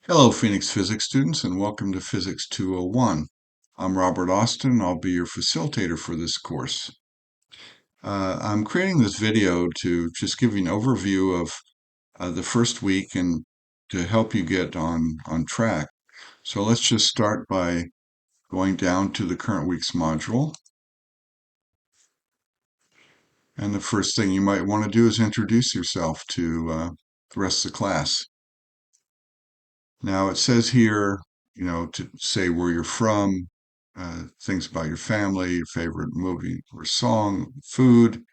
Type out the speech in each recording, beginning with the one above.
Hello, Phoenix Physics students, and welcome to Physics 201. I'm Robert Austin, and I'll be your facilitator for this course. I'm creating this video to just give you an overview of the first week and to help you get on track. So let's just start by going down to the current week's module. And the first thing you might want to do is introduce yourself to the rest of the class. Now it says here, to say where you're from, things about your family, your favorite movie or song, food,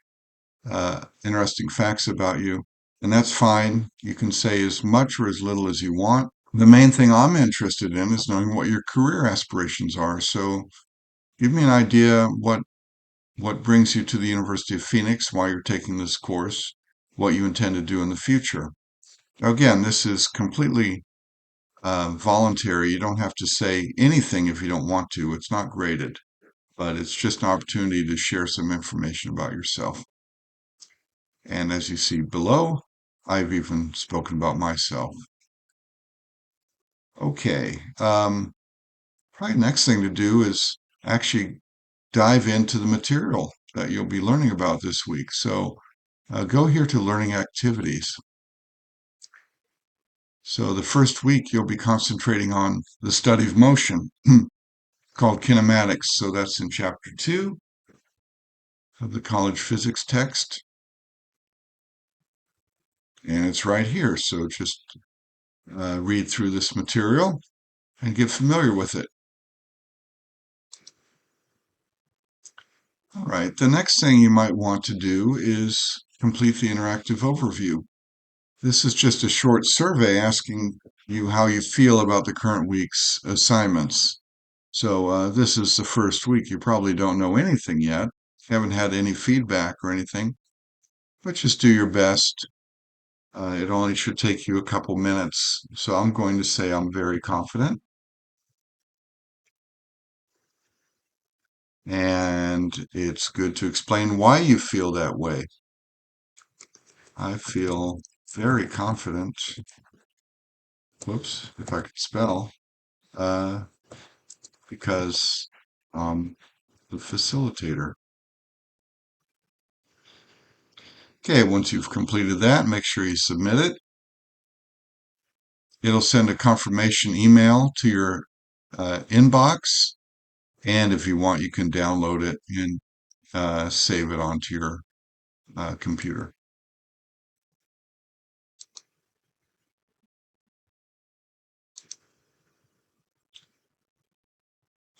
interesting facts about you. And that's fine. You can say as much or as little as you want. The main thing I'm interested in is knowing what your career aspirations are. So give me an idea what brings you to the University of Phoenix, why you're taking this course, what you intend to do in the future. Now, again, this is completely voluntary. You don't have to say anything if you don't want to. It's not graded, but it's just an opportunity to share some information about yourself. And as you see below, I've even spoken about myself. Okay, probably next thing to do is actually dive into the material that you'll be learning about this week. So go here to Learning Activities. So the first week you'll be concentrating on the study of motion called kinematics. So that's in chapter 2 of the college physics text. And it's right here. So just read through this material and get familiar with it. All right, the next thing you might want to do is complete the interactive overview. This is just a short survey asking you how you feel about the current week's assignments. So this is the first week. You probably don't know anything yet, haven't had any feedback or anything, but just do your best. It only should take you a couple minutes. So I'm going to say I'm very confident. And it's good to explain why you feel that way. I feel very confident. Whoops, if I could spell. Uh, because the facilitator. Okay, once you've completed that, make sure you submit it. It'll send a confirmation email to your inbox. And if you want, you can download it and save it onto your computer.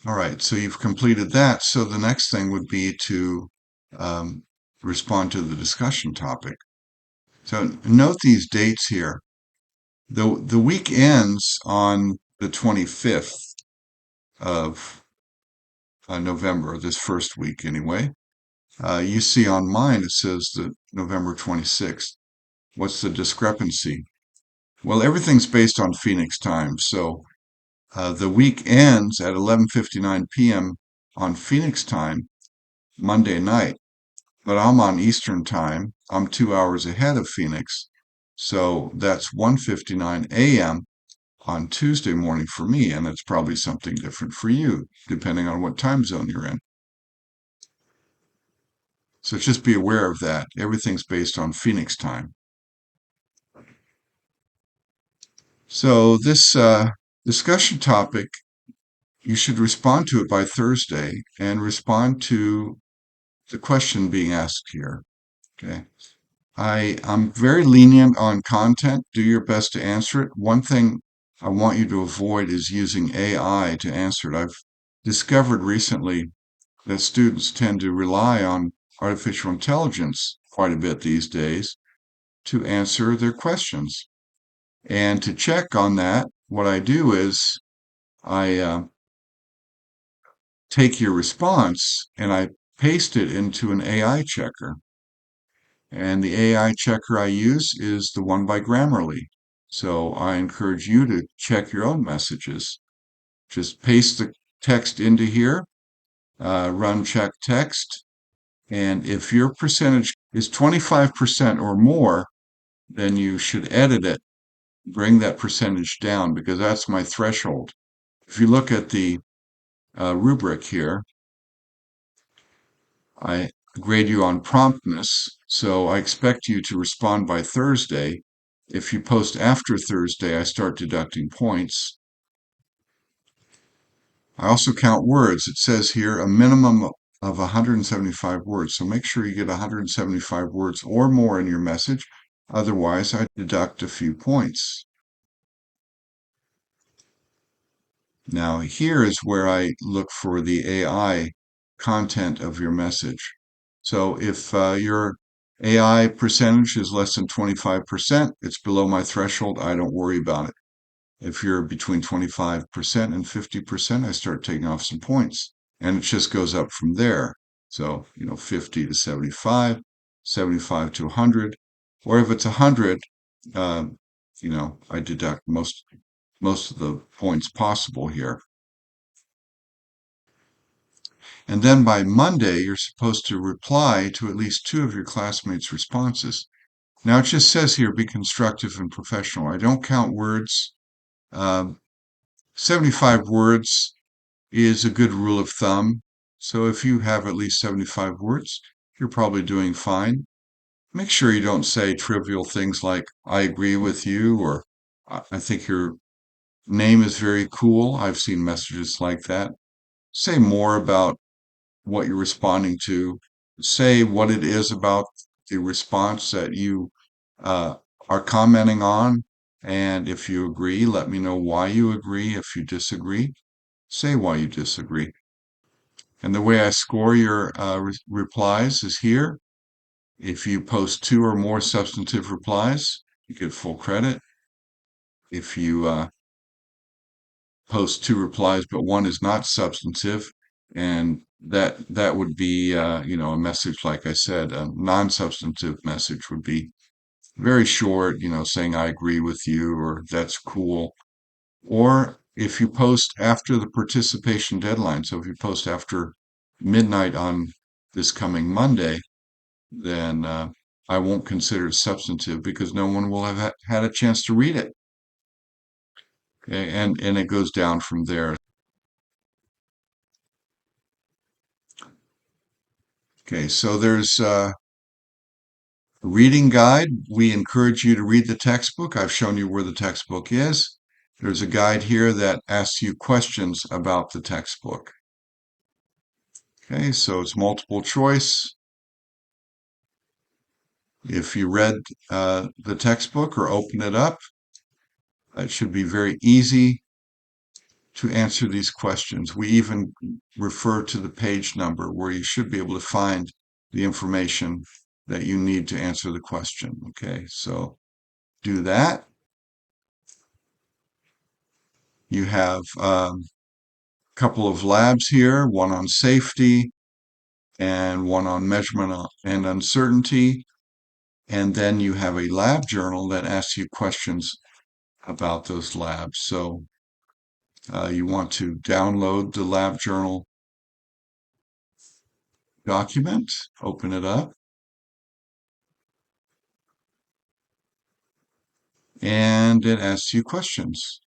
All right, so you've completed that. So the next thing would be to um, respond to the discussion topic. So note these dates here. The week ends on the 25th of November, this first week anyway. You see on mine it says that November 26th. What's the discrepancy? Well, everything's based on Phoenix time, so the week ends at 11:59 p.m. on Phoenix time, Monday night. But I'm on Eastern time. I'm 2 hours ahead of Phoenix, so that's 1:59 a.m. on Tuesday morning for me, and it's probably something different for you, depending on what time zone you're in. So just be aware of that. Everything's based on Phoenix time. So this discussion topic, you should respond to it by Thursday and respond to the question being asked here. Okay. I'm very lenient on content. Do your best to answer it. One thing I want you to avoid is using AI to answer it. I've discovered recently that students tend to rely on artificial intelligence quite a bit these days to answer their questions. And to check on that, what I do is I take your response and I paste it into an AI checker. And the AI checker I use is the one by Grammarly. So I encourage you to check your own messages. Just paste the text into here, run check text, and if your percentage is 25% or more, then you should edit it bring that percentage down because that's my threshold. If you look at the rubric here, I grade you on promptness, so I expect you to respond by Thursday. If you post after Thursday, I start deducting points. I also count words. It says here a minimum of 175 words. So make sure you get 175 words or more in your message. Otherwise, I deduct a few points. Now, here is where I look for the AI content of your message. So if your AI percentage is less than 25%, it's below my threshold, I don't worry about it. If you're between 25% and 50%, I start taking off some points. And it just goes up from there. So, 50 to 75, 75 to 100. Or if it's 100, I deduct most of the points possible here. And then by Monday, you're supposed to reply to at least two of your classmates' responses. Now, it just says here, be constructive and professional. I don't count words. 75 words is a good rule of thumb. So if you have at least 75 words, you're probably doing fine. Make sure you don't say trivial things like, I agree with you, or I think your name is very cool. I've seen messages like that. Say more about what you're responding to. Say what it is about the response that you uh, are commenting on. And if you agree, let me know why you agree. If you disagree, say why you disagree. And the way I score your replies is here. If you post two or more substantive replies, you get full credit. If you post two replies, but one is not substantive, and that would be a message, like I said, a non-substantive message would be very short, saying I agree with you or that's cool. Or if you post after the participation deadline, so if you post after midnight on this coming Monday, then I won't consider it substantive because no one will have had a chance to read it. Okay, and it goes down from there. Okay, so there's a reading guide. We encourage you to read the textbook. I've shown you where the textbook is. There's a guide here that asks you questions about the textbook. Okay, so it's multiple choice. If you read the textbook or open it up, it should be very easy to answer these questions. We even refer to the page number where you should be able to find the information that you need to answer the question. Okay, so do that. You have a couple of labs here, one on safety and one on measurement and uncertainty. And then you have a lab journal that asks you questions about those labs. So you want to download the lab journal document, open it up, and it asks you questions,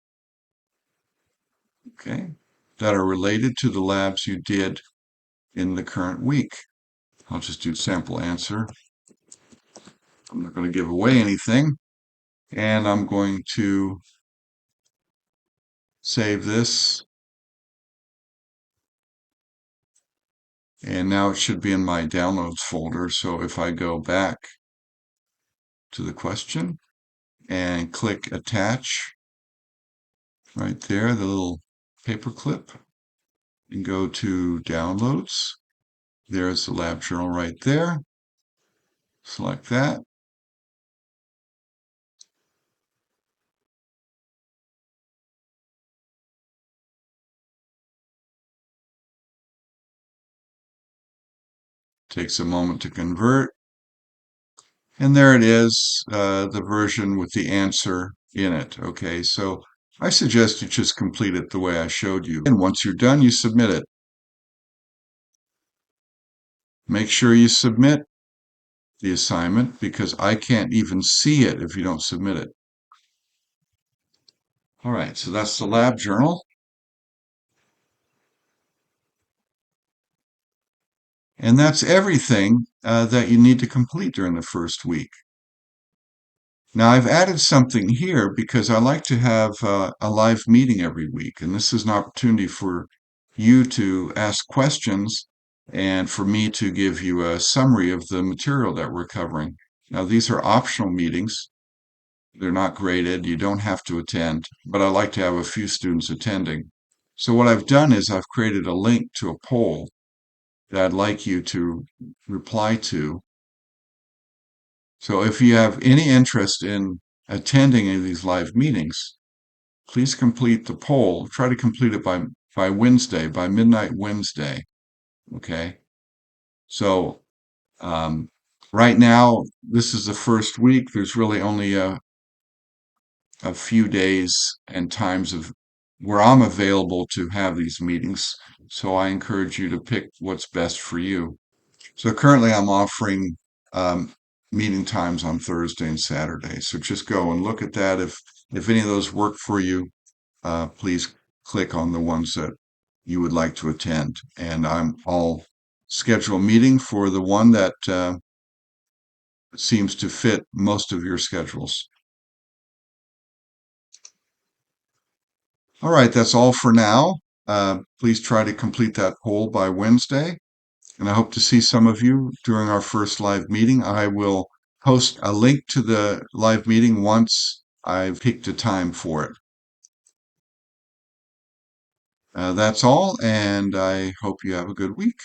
okay, that are related to the labs you did in the current week. I'll just do sample answer. I'm not going to give away anything, and I'm going to save this. And now it should be in my downloads folder. So if I go back to the question and click attach right there, the little paper clip, and go to downloads. There's the lab journal right there. Select that. Takes a moment to convert. And there it is, the version with the answer in it. Okay, so I suggest you just complete it the way I showed you. And once you're done, you submit it. Make sure you submit the assignment because I can't even see it if you don't submit it. All right, so that's the lab journal. And that's everything that you need to complete during the first week. Now, I've added something here because I like to have a live meeting every week, and this is an opportunity for you to ask questions and for me to give you a summary of the material that we're covering. Now, these are optional meetings. They're not graded. You don't have to attend, but I like to have a few students attending. So what I've done is I've created a link to a poll that I'd like you to reply to. So if you have any interest in attending any of these live meetings, please complete the poll. Try to complete it by Wednesday, by midnight Wednesday. Okay. So um, right now, this is the first week. There's really only a few days and times of where I'm available to have these meetings. So I encourage you to pick what's best for you. So currently I'm offering um, meeting times on Thursday and Saturday. So just go and look at that. If any of those work for you, please click on the ones that you would like to attend. And I'll schedule a meeting for the one that seems to fit most of your schedules. All right, that's all for now. Please try to complete that poll by Wednesday, and I hope to see some of you during our first live meeting. I will post a link to the live meeting once I've picked a time for it. That's all, and I hope you have a good week.